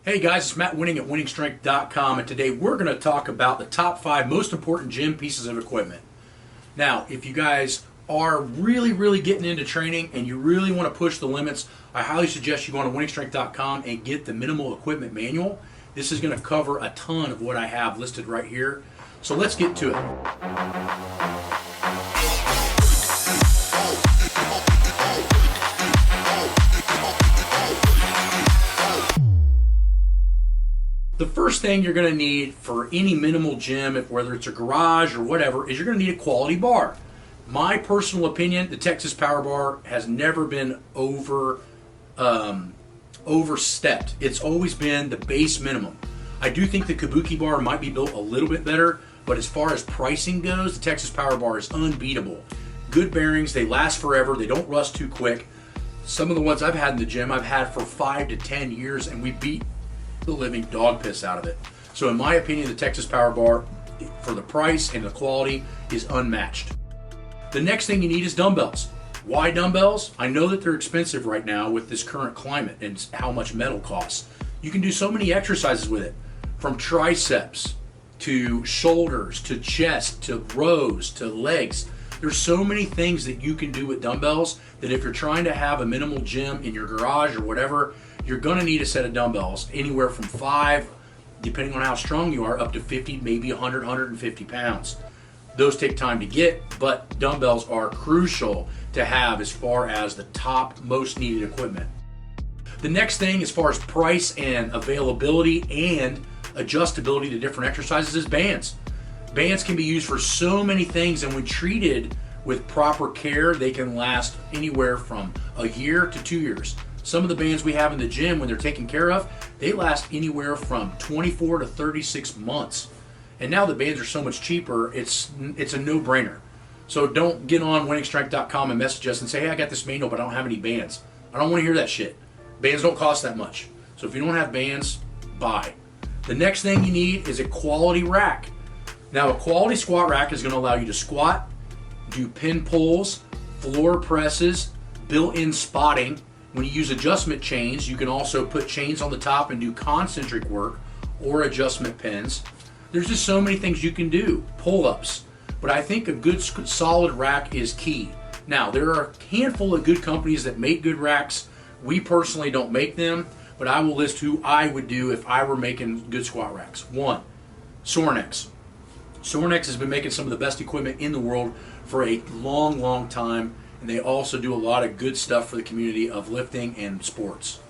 Hey guys, it's Matt Wenning at WenningStrength.com, and today we're going to talk about the top 5 most important gym pieces of equipment. Now, if you guys are really getting into training and you really want to push the limits, I highly suggest you go on to WenningStrength.com and get the minimal equipment manual. This is going to cover a ton of what I have listed right here. So let's get to it. The first thing you're going to need for any minimal gym, whether it's a garage or whatever, is you're going to need a quality bar. My personal opinion, the Texas Power Bar has never been overstepped. It's always been the base minimum. I do think the Kabuki bar might be built a little bit better, but as far as pricing goes, the Texas Power Bar is unbeatable. Good bearings, they last forever, they don't rust too quick. Some of the ones I've had in the gym, I've had for 5 to 10 years, and we beat the living dog piss out of it. So in my opinion, the Texas Power Bar, for the price and the quality, is unmatched. The next thing you need is dumbbells. Why dumbbells? I know that they're expensive right now with this current climate and how much metal costs. You can do so many exercises with it, from triceps to shoulders to chest to rows to legs. There's so many things that you can do with dumbbells that if you're trying to have a minimal gym in your garage or whatever, you're going to need a set of dumbbells, anywhere from 5, depending on how strong you are, up to 50, maybe 100, 150 pounds. Those take time to get, but dumbbells are crucial to have as far as the top most needed equipment. The next thing, as far as price and availability and adjustability to different exercises, is bands. Bands can be used for so many things, and when treated with proper care, they can last anywhere from a year to 2 years. Some of the bands we have in the gym, when they're taken care of, they last anywhere from 24 to 36 months. And now the bands are so much cheaper, it's a no-brainer. So don't get on WenningStrength.com and message us and say, hey, I got this manual, but I don't have any bands. I don't want to hear that shit. Bands don't cost that much. So if you don't have bands, buy. The next thing you need is a quality rack. Now, a quality squat rack is going to allow you to squat, do pin pulls, floor presses, built-in spotting. When you use adjustment chains, you can also put chains on the top and do concentric work or adjustment pins. There's just so many things you can do, pull-ups. But I think a good solid rack is key. Now, there are a handful of good companies that make good racks. We personally don't make them, but I will list who I would do if I were making good squat racks. 1, Sornex. Sornex has been making some of the best equipment in the world for a long time. And they also do a lot of good stuff for the community of lifting and sports.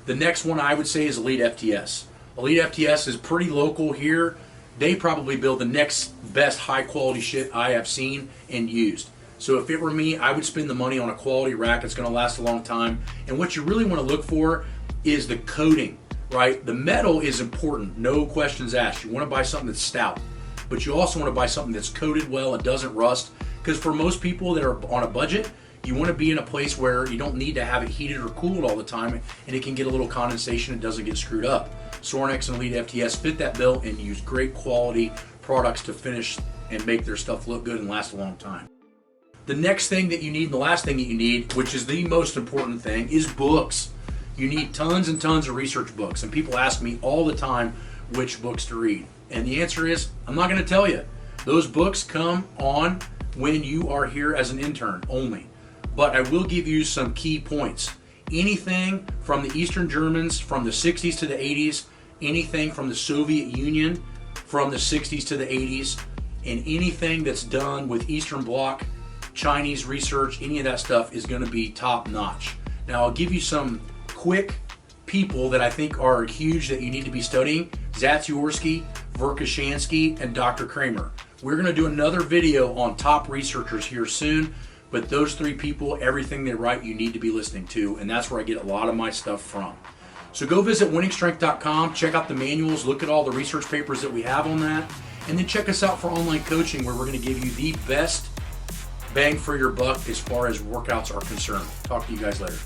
The next one I would say is Elite FTS. Elite FTS is pretty local here. They probably build the next best high quality shit I have seen and used. So if it were me, I would spend the money on a quality rack that's going to last a long time. And what you really want to look for is the coating, right? The metal is important, no questions asked. You want to buy something that's stout, but you also want to buy something that's coated well and doesn't rust. Because for most people that are on a budget, you want to be in a place where you don't need to have it heated or cooled all the time, and it can get a little condensation and doesn't get screwed up. Sornex and Elite FTS fit that bill and use great quality products to finish and make their stuff look good and last a long time. The next thing that you need, and the last thing that you need, which is the most important thing, is books. You need tons and tons of research books, and people ask me all the time which books to read. And the answer is, I'm not going to tell you. Those books come on when you are here as an intern only. But I will give you some key points. Anything from the Eastern Germans from the 60s to the 80s, anything from the Soviet Union from the 60s to the 80s, and anything that's done with Eastern Bloc, Chinese research, any of that stuff is going to be top notch. Now I'll give you some quick people that I think are huge that you need to be studying. Zatsiorsky, Verkhoshansky, and Dr. Kramer. We're going to do another video on top researchers here soon. But those 3 people, everything they write, you need to be listening to, and that's where I get a lot of my stuff from. So go visit WenningStrength.com, check out the manuals, look at all the research papers that we have on that, and then check us out for online coaching where we're going to give you the best bang for your buck as far as workouts are concerned. Talk to you guys later.